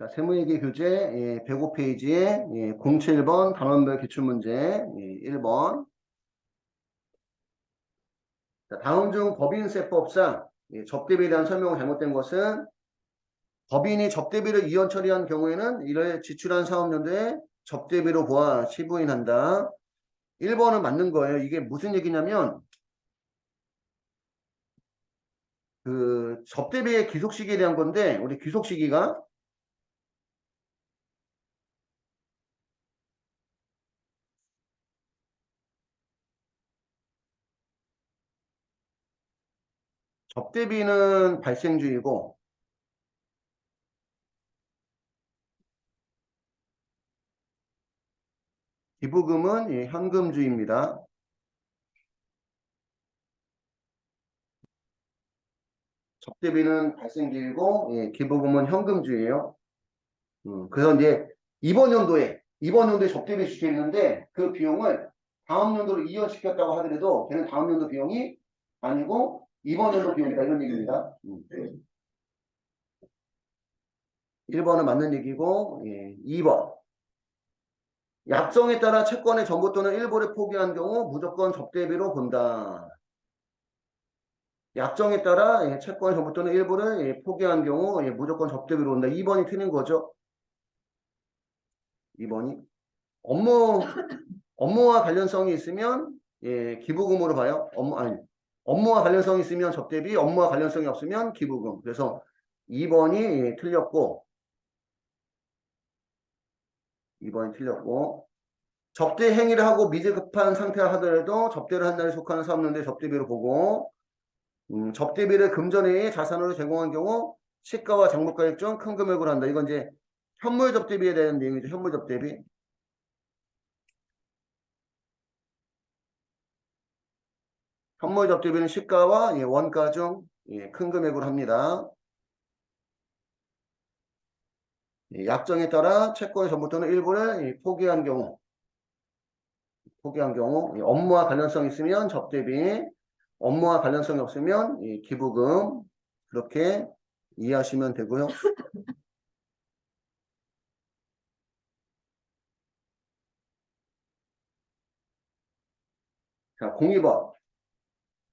자, 세무회계 교재 105페이지에 07번 단원별 기출문제 1번. 자, 다음 중 법인세법상 접대비에 대한 설명이 잘못된 것은 법인이 접대비를 이연 처리한 경우에는 이를 지출한 사업연도에 접대비로 보아 시부인한다. 1번은 맞는 거예요. 이게 무슨 얘기냐면 그 접대비의 귀속시기에 대한 건데 우리 귀속시기가 접대비는 발생주이고 기부금은 현금주입니다. 접대비는 발생주이고 기부금은 현금주예요. 그래서 이제 이번 연도에 접대비 지출이 있는데 그 비용을 다음 연도로 이연시켰다고 하더라도 걔는 다음 연도 비용이 아니고 이번 연도 비용이다 이런 얘기입니다. 1번은 맞는 얘기고 2번 약정에 따라 채권의 전부 또는 일부를 포기한 경우 무조건 접대비로 본다. 약정에 따라 채권의 전부 또는 일부를 포기한 경우 무조건 접대비로 본다. 2번이 틀린 거죠. 2번이 업무와 관련성이 있으면 기부금으로 봐요. 업무와 관련성이 있으면 접대비, 업무와 관련성이 없으면 기부금. 그래서 2번이 틀렸고 2번이 틀렸고 접대 행위를 하고 미지급한 상태라 하더라도 접대를 한 날에 속하는 사업연도에 접대비로 보고 접대비를 금전의 자산으로 제공한 경우 시가와 장부가액 중 큰 금액으로 한다. 이건 이제 현물 접대비에 대한 내용이죠. 현물 접대비. 현물 접대비는 시가와 원가 중 큰 금액으로 합니다. 약정에 따라 채권의 전부 또는 일부를 포기한 경우 업무와 관련성이 있으면 접대비, 업무와 관련성이 없으면 기부금 그렇게 이해하시면 되고요. 자, 02번.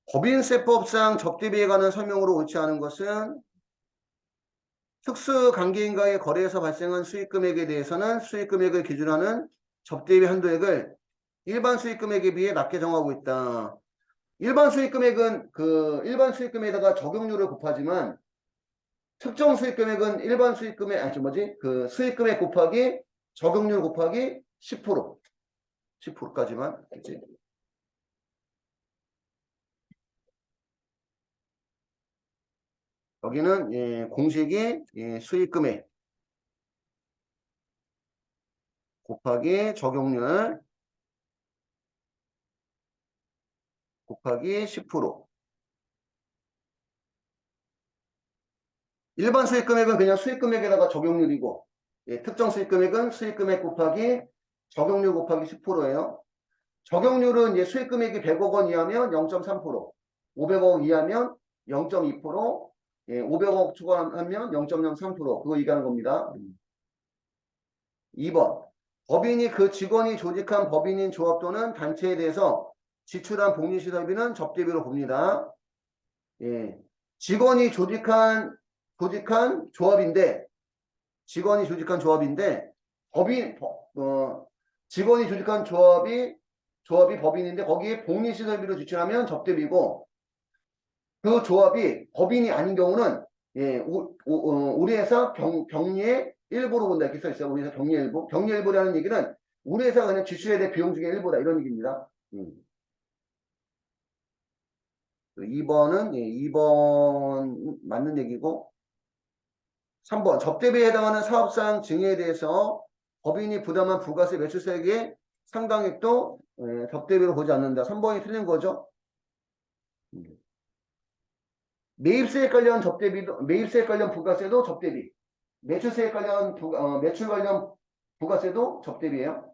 법인세법상 접대비에 관한 설명으로 옳지 않은 것은 특수관계인과의 거래에서 발생한 수익금액에 대해서는 수익금액을 기준하는 접대비 한도액을 일반 수익금액에 비해 낮게 정하고 있다. 일반 수익금액은 그 일반 수익금에다가 적용률을 곱하지만 특정 수익금액은 일반 수익금액 그 수익금액 곱하기 적용률 곱하기 10%까지만 그치? 여기는 공식이 수익금액 곱하기 적용률 곱하기 10%. 일반 수익금액은 그냥 수익금액에다가 적용률이고 특정 수익금액은 수익금액 곱하기 적용률 곱하기 10%예요. 적용률은 이제 수익금액이 100억 원 이하면 0.3%, 500억 이하면 0.2%, 500억 초과하면 0.03% 그거 얘기하는 겁니다. 2번. 법인이 그 직원이 조직한 법인인 조합 또는 단체에 대해서 지출한 복리시설비는 접대비로 봅니다. 예. 직원이 조직한 조합인데 법인 직원이 조직한 조합이 법인인데 거기에 복리시설비로 지출하면 접대비고 그 조합이 법인이 아닌 경우는 우리 회사 경리의 일부로 본다 이렇게 써 있어요. 우리 회사 경리의 일부. 경리의 일부라는 얘기는 우리 회사가 그냥 지출해야 될 비용 중에 일부다 이런 얘기입니다. 2번은 2번 맞는 얘기고 3번 접대비에 해당하는 사업상 증여에 대해서 법인이 부담한 부가세 매출세액의 상당액도 접대비로 보지 않는다. 3번이 틀린 거죠. 매입세액 관련 매입세액 관련 부가세도 접대비. 매출세액 관련 매출 관련 부가세도 접대비예요.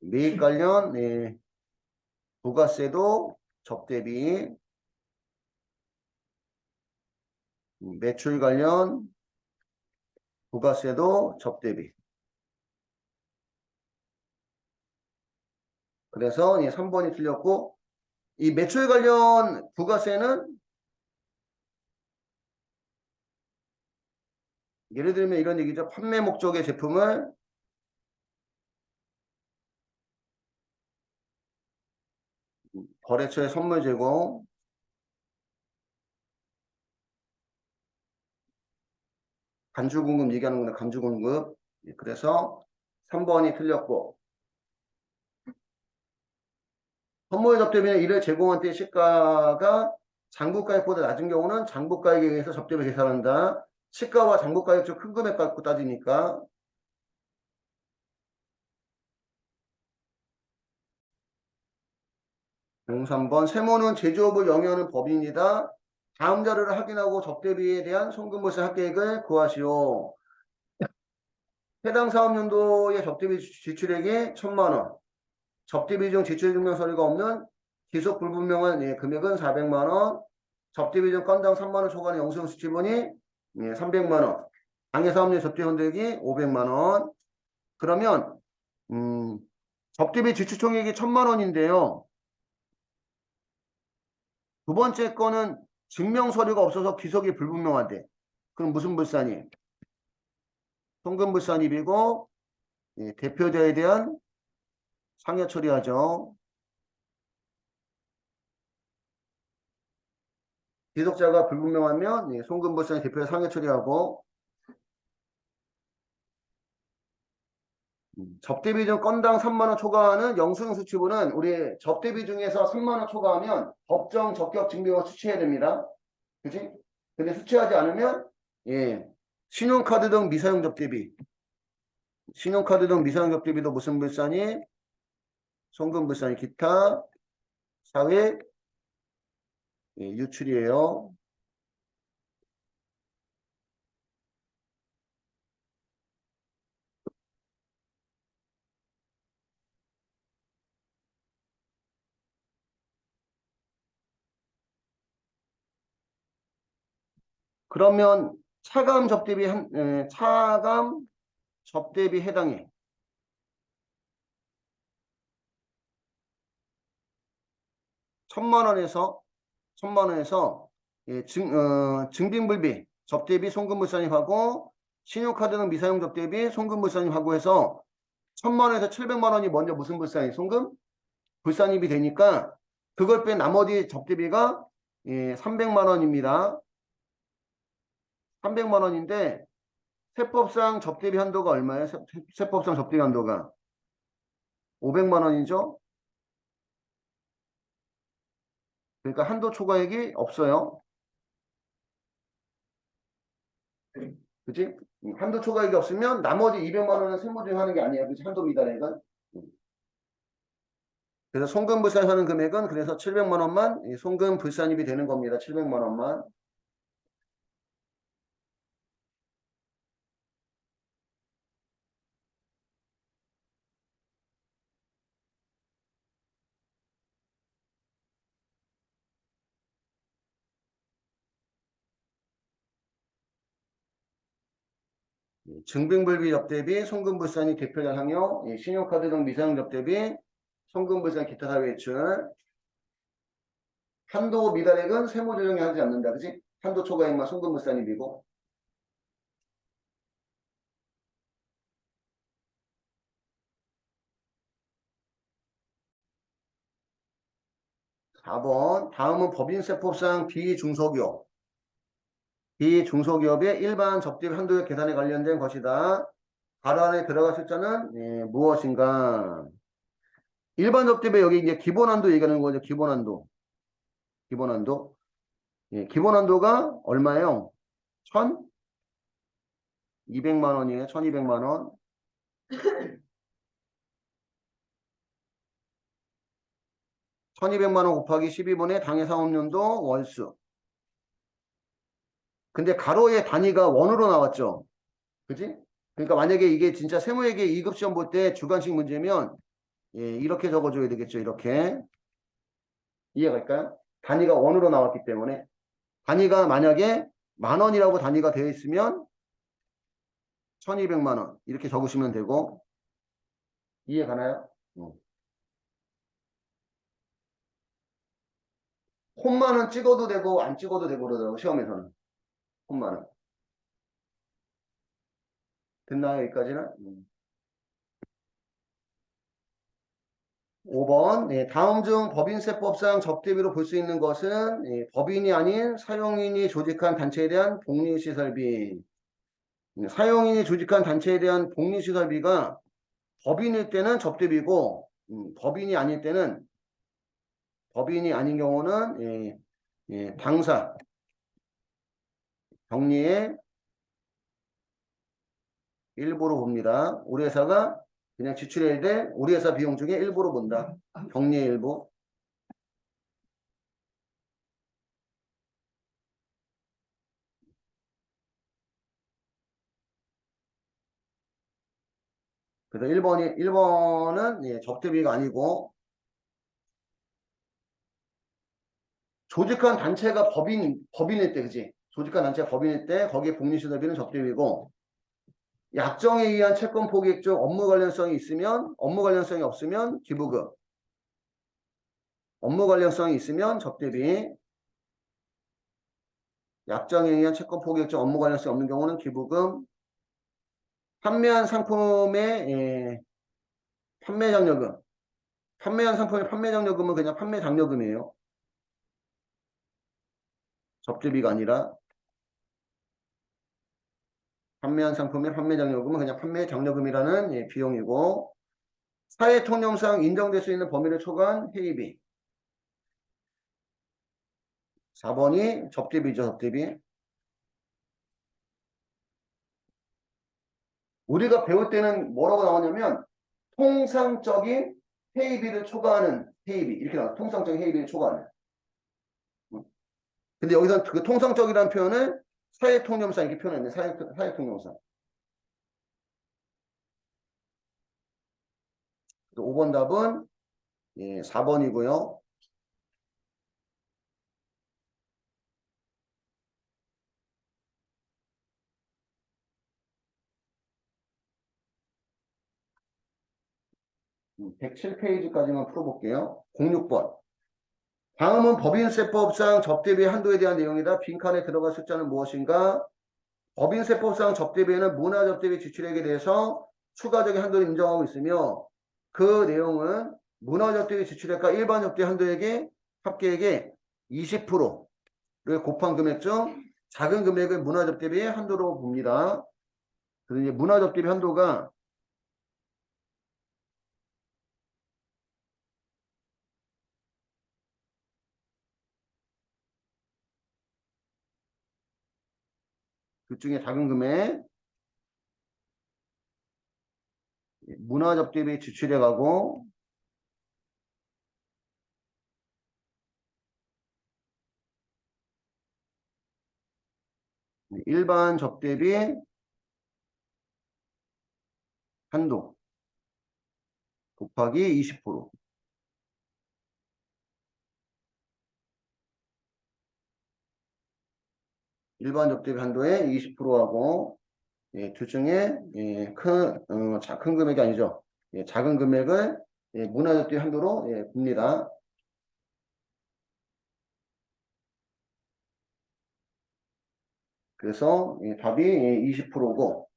매입 관련 부가세도 접대비, 매출 관련 부가세도 접대비. 그래서 3번이 틀렸고, 이 매출 관련 부가세는 예를 들면 이런 얘기죠. 판매 목적의 제품을 거래처에 선물 제공, 간주 공급 얘기하는구나. 간주 공급. 그래서 3번이 틀렸고, 선물 접대비는 이를 제공한 때 시가가 장부가액보다 낮은 경우는 장부가액에 의해서 접대비 계산한다. 시가와 장부가액 중 큰 금액 갖고 따지니까. 03번 세무는 제조업을 영위하는 법입니다. 다음 자료를 확인하고 접대비에 대한 송금물세 합계액을 구하시오. 해당 사업연도의 접대비 지출액이 1,000만 원. 접대비 중 지출증명 서류가 없는 기속 불분명한 금액은 400만 원. 접대비 중 건당 3만 원 초과하는 영수증 수취분이 300만 원. 당해 사업료 접대 현대액이 500만 원. 그러면 접대비 지출 총액이 1,000만 원인데요. 두 번째 거는 증명 서류가 없어서 기속이 불분명하대. 그럼 무슨 불산이? 송금불산입이고 대표자에 대한 상여 처리하죠. 기속자가 불분명하면 송금불산이 대표자 상여 처리하고 접대비 중 건당 3만 원 초과하는 영수증 수취분은 우리 접대비 중에서 3만 원 초과하면 법정 적격 증명을 수취해야 됩니다. 그치? 근데 수취하지 않으면 신용카드 등 미사용 접대비 신용카드 등 미사용 접대비도 무슨 불산이? 송금불산이 기타 사회 유출이에요. 그러면 차감 접대비 해당해. 1,000만 원에서 증빙불비 접대비 송금불산입하고 신용카드 등 미사용 접대비 송금불산입하고 해서 1,000만 원에서 700만 원이 먼저 무슨 불산이 송금? 불산입이 되니까 그걸 뺀 나머지 접대비가 300만 원입니다. 300만 원인데 세법상 접대비 한도가 얼마예요? 세법상 접대비 한도가 500만 원이죠. 그러니까 한도 초과액이 없어요. 그치? 한도 초과액이 없으면 나머지 200만 원은 세무조정하는 게 아니에요. 그치? 한도 미달액은. 그래서 송금 불산하는 금액은 그래서 700만 원만 송금 불산입이 되는 겁니다. 700만 원만. 증빙불비 접대비, 송금불산이 대표자 상여, 신용카드 등 미사용 접대비, 송금불산 기타 사회 외출. 한도 미달액은 세무조정이 하지 않는다. 그치? 한도 초과액만 송금불산입이고. 4번. 다음은 법인세법상 비중소기업. 비중소기업의 일반 접대비 한도의 계산에 관련된 것이다. 가로 안에 들어갈 숫자는 무엇인가? 일반 접대비 여기 이제 기본한도 얘기하는 거죠. 기본한도. 기본한도. 기본한도가 얼마예요? 1,200만 원이에요. 1,200만 원. 1,200만 원 곱하기 12분의 당해 사업연도 월수. 근데 가로의 단위가 원으로 나왔죠. 그지? 그러니까 만약에 이게 진짜 세무회계 2급 시험 볼 때 주관식 문제면 이렇게 적어줘야 되겠죠. 이렇게. 이해갈까요? 단위가 원으로 나왔기 때문에 단위가 만약에 10,000원이라고 단위가 되어 있으면 1200만 원 이렇게 적으시면 되고 이해가나요? 콤마는 찍어도 되고 안 찍어도 되고 그러더라고 시험에서는 콤마는 됐나요 여기까지는? 5번 다음 중 법인세법상 접대비로 볼 수 있는 것은 법인이 아닌 사용인이 조직한 단체에 대한 복리시설비 사용인이 조직한 단체에 대한 복리시설비가 법인일 때는 접대비고 법인이 아닐 때는 법인이 아닌 경우는 당사 격리의 일부로 봅니다. 우리 회사가 그냥 지출해야 될 우리 회사 비용 중에 일부로 본다. 격리의 일부. 그래서 1번은 접대비가 아니고 조직한 단체가 법인일 때, 그지? 조직한 단체가 법인일 때 거기에 복리시설비는 접대비고 약정에 의한 채권 포기액 중 업무 관련성이 있으면 업무 관련성이 없으면 기부금 업무 관련성이 있으면 접대비 약정에 의한 채권 포기액 중 업무 관련성이 없는 경우는 기부금 판매한 상품의 판매 장려금 판매한 상품의 판매 장려금은 그냥 판매 장려금이에요. 접대비가 아니라 판매한 상품의 판매 장려금은 그냥 판매 장려금이라는 비용이고 사회 통념상 인정될 수 있는 범위를 초과한 회의비 4번이 접대비죠. 접대비 우리가 배울 때는 뭐라고 나오냐면 통상적인 회의비를 초과하는 회의비 이렇게 나와 통상적인 회의비를 초과하는 근데 여기서 그 통상적이라는 표현을 사회통념상 이렇게 표현했네. 사회통념상 5번 답은 4번이고요. 음, 107페이지까지만 풀어볼게요. 06번. 다음은 법인세법상 접대비의 한도에 대한 내용이다. 빈칸에 들어갈 숫자는 무엇인가? 법인세법상 접대비에는 문화접대비 지출액에 대해서 추가적인 한도를 인정하고 있으며 그 내용은 문화접대비 지출액과 일반 접대 한도액의 합계액의 20%를 곱한 금액 중 작은 금액을 문화접대비의 한도로 봅니다. 그래서 이제 문화접대비 한도가 그 중에 작은 금액 문화접대비 지출액하고 일반 접대비 한도 곱하기 20% 일반 접대비 한도의 20%하고 둘 중에 큰 금액이 아니죠. 작은 금액을 문화접대 한도로 봅니다. 그래서 답이 20%고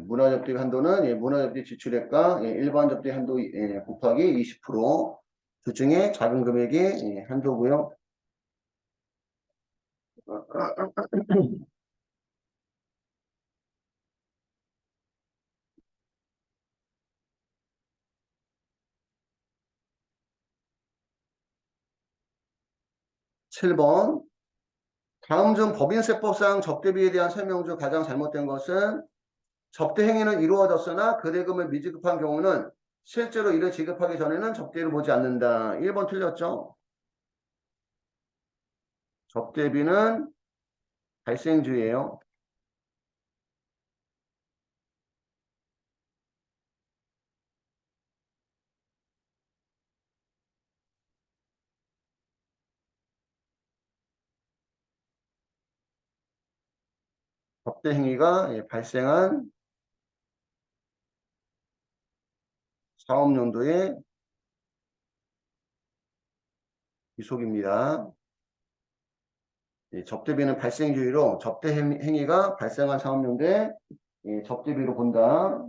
문화접대 한도는 문화접대 지출액과 일반 접대 한도 곱하기 20%둘 중에 작은 금액이 한도고요. 7번 다음 중 법인세법상 접대비에 대한 설명 중 가장 잘못된 것은 접대 행위는 이루어졌으나 그 대금을 미지급한 경우는 실제로 이를 지급하기 전에는 접대를 보지 않는다. 1번 틀렸죠? 접대비는 발생주예요. 접대 행위가 발생한 사업연도의 기속입니다. 접대비는 발생주의로 접대 행위가 발생한 사업연도의 접대비로 본다.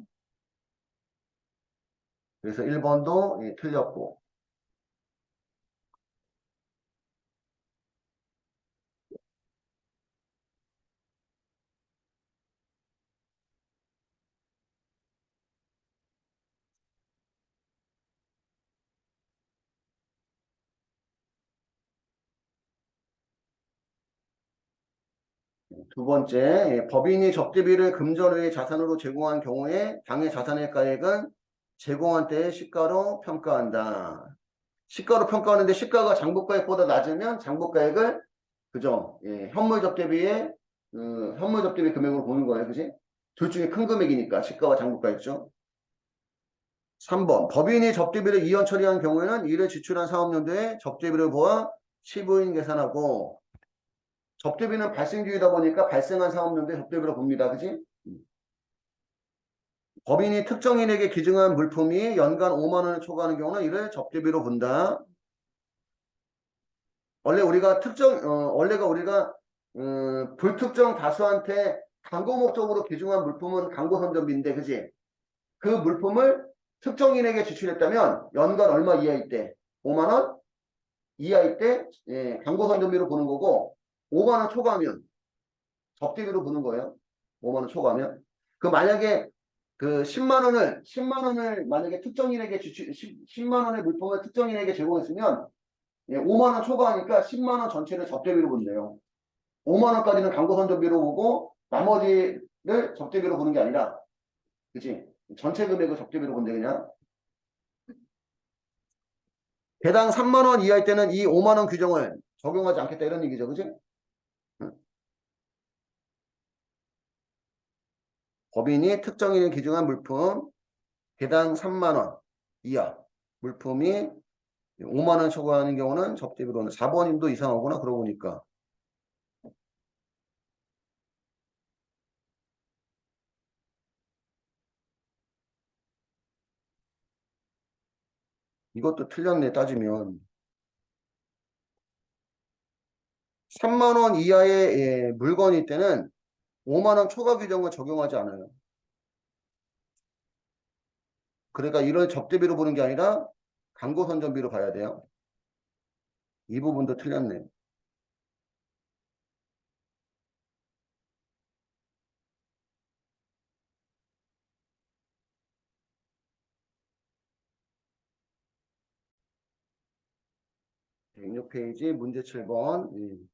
그래서 1번도 틀렸고. 두 번째, 법인이 접대비를 금전 외의 자산으로 제공한 경우에 당해 자산의 가액은 제공한 때의 시가로 평가한다. 시가로 평가하는데 시가가 장부가액보다 낮으면 장부가액을 그죠? 현물 접대비의 현물 접대비 금액으로 보는 거예요, 그지? 둘 중에 큰 금액이니까 시가와 장부가액죠. 3번 법인이 접대비를 이연 처리한 경우에는 이를 지출한 사업연도에 접대비를 보아 시부인 계산하고 접대비는 발생주의다 보니까 발생한 사업연도에 접대비로 봅니다. 그지? 법인이 특정인에게 기증한 물품이 연간 5만 원을 초과하는 경우는 이를 접대비로 본다. 원래가 우리가 불특정 다수한테 광고 목적으로 기증한 물품은 광고 선전비인데, 그지? 그 물품을 특정인에게 지출했다면 연간 얼마 이하일 때? 5만 원 이하일 때 광고 선전비로 보는 거고 5만 원 초과하면 접대비로 보는 거예요. 5만 원 초과하면. 그 만약에 그 10만 원을 만약에 특정인에게 10만 원의 물품을 특정인에게 제공했으면 5만 원 초과하니까 10만 원 전체를 접대비로 본대요. 5만 원까지는 광고 선전비로 보고 나머지를 접대비로 보는 게 아니라, 그치? 전체 금액을 접대비로 본대 그냥. 배당 3만 원 이하일 때는 이 5만 원 규정을 적용하지 않겠다 이런 얘기죠, 그치? 법인이 특정인에 기증한 물품 개당 3만 원 이하 물품이 5만 원 초과하는 경우는 접대비로는 4번님도 이상하구나 그러고 보니까. 이것도 틀렸네 따지면. 3만 원 이하의 물건일 때는 5만 원 초과 규정을 적용하지 않아요. 그러니까 이런 접대비로 보는 게 아니라 광고 선전비로 봐야 돼요. 이 부분도 틀렸네. 백 106페이지 문제 7번.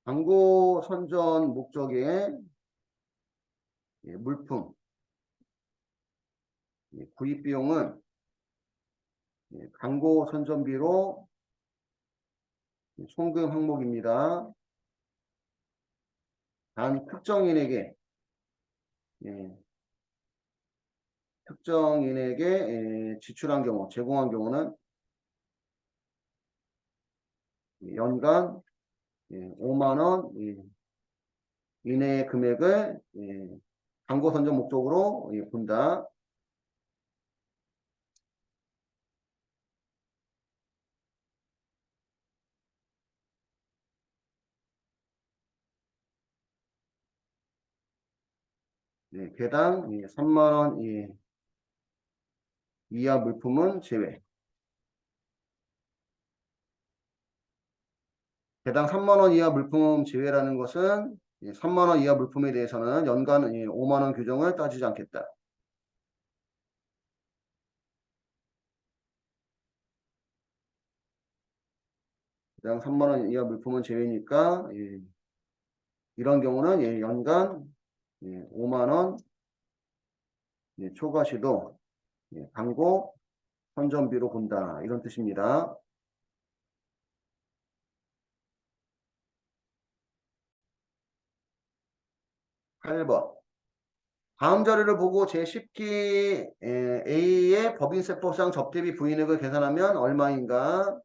광고 선전 목적의 물품 구입 비용은 광고 선전비로 송금 항목입니다. 단 특정인에게 지출한 경우, 제공한 경우는 연간 5만 원 이내의 금액을 광고 선전 목적으로 본다. 개당 3만 원 이하 물품은 제외. 개당 3만 원 이하 물품 제외라는 것은 3만 원 이하 물품에 대해서는 연간 5만 원 규정을 따지지 않겠다. 개당 3만 원 이하 물품은 제외니까 이런 경우는 연간 5만 원 초과 시도 광고 선전비로 본다. 이런 뜻입니다. 8번. 다음 자료를 보고 제10기 A의 법인세법상 접대비 부인액을 계산하면 얼마인가?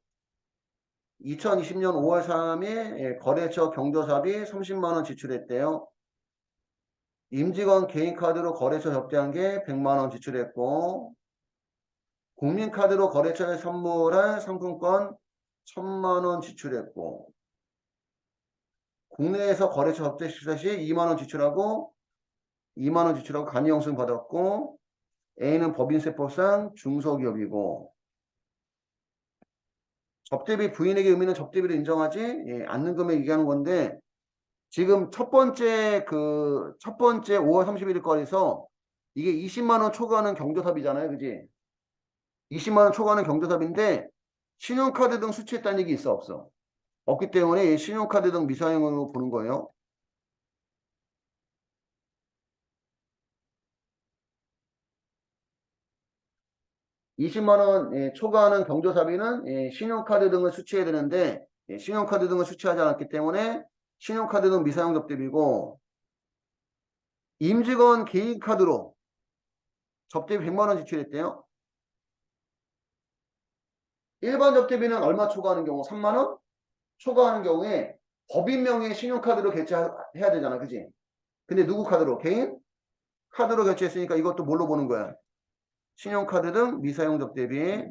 2020년 5월 3일 거래처 경조사비 30만 원 지출했대요. 임직원 개인카드로 거래처 접대한 게 100만 원 지출했고 국민카드로 거래처에 선물할 상품권 1000만 원 지출했고 국내에서 거래처 접대 식사 시 2만 원 지출하고 2만 원 지출하고 간이영수증 받았고 A는 법인세법상 중소기업이고 접대비 부인에게 의미는 접대비를 인정하지 않는 금액 얘기하는 건데 지금 첫 번째 5월 31일 거에서 이게 20만 원 초과하는 경조사비잖아요. 그지? 20만 원 초과하는 경조사비인데 신용카드 등 수취했다는 얘기 있어 없어? 없기 때문에 신용카드 등 미사용으로 보는 거예요. 20만 원 초과하는 경조사비는 신용카드 등을 수취해야 되는데 신용카드 등을 수취하지 않았기 때문에 신용카드 등 미사용 접대비고 임직원 개인카드로 접대비 100만 원 지출했대요. 일반 접대비는 얼마 초과하는 경우? 3만 원? 초과하는 경우에 법인 명의의 신용카드로 결제해야 되잖아. 그지? 근데 누구 카드로? 개인? 카드로 결제했으니까 이것도 뭘로 보는 거야? 신용카드 등 미사용 접대비.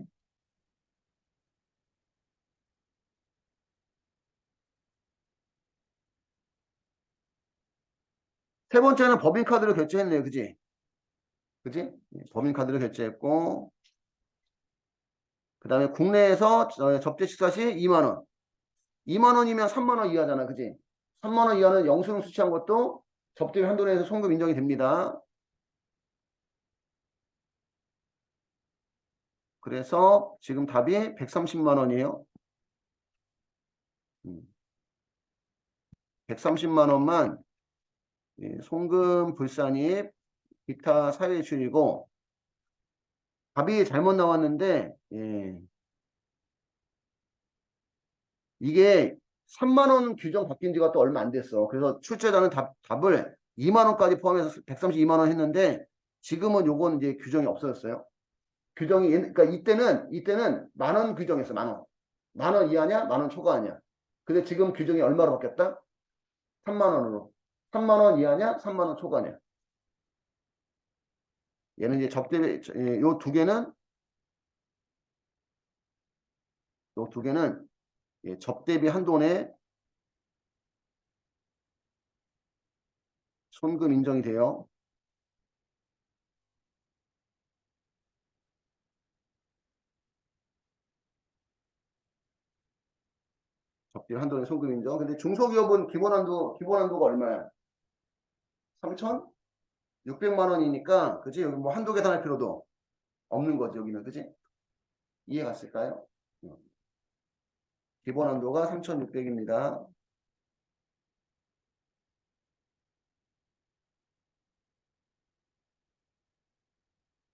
세 번째는 법인카드로 결제했네요. 그지? 그지? 법인카드로 결제했고 그 다음에 국내에서 접대 식사 시 2만 원. 2만 원이면 3만 원 이하잖아. 그지? 3만 원 이하는 영수증 수취한 것도 접대비 한도 내에서 송금 인정이 됩니다. 그래서 지금 답이 130만 원이에요. 130만 원만 송금 불산입 기타 사회출이고 답이 잘못 나왔는데 이게 3만 원 규정 바뀐 지가 또 얼마 안 됐어. 그래서 출제자는 답을 2만 원까지 포함해서 132만 원 했는데 지금은 요건 이제 규정이 없어졌어요. 규정이 그러니까 이때는 만 원 규정이었어. 만 원. 만 원 이하냐? 만 원 초과하냐? 근데 지금 규정이 얼마로 바뀌었다? 3만 원으로. 3만 원 이하냐? 3만 원 초과냐? 얘는 이제 요 두 개는 접대비 한도내 손금 인정이 돼요. 접대비 한도내 손금 인정. 근데 중소기업은 기본 한도가 얼마야? 3,600만 원이니까, 그지? 여기 뭐 한도 계산할 필요도 없는 거지, 여기는, 그지? 이해 갔을까요? 기본 한도가 3,600입니다.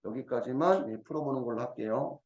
여기까지만 풀어보는 걸로 할게요.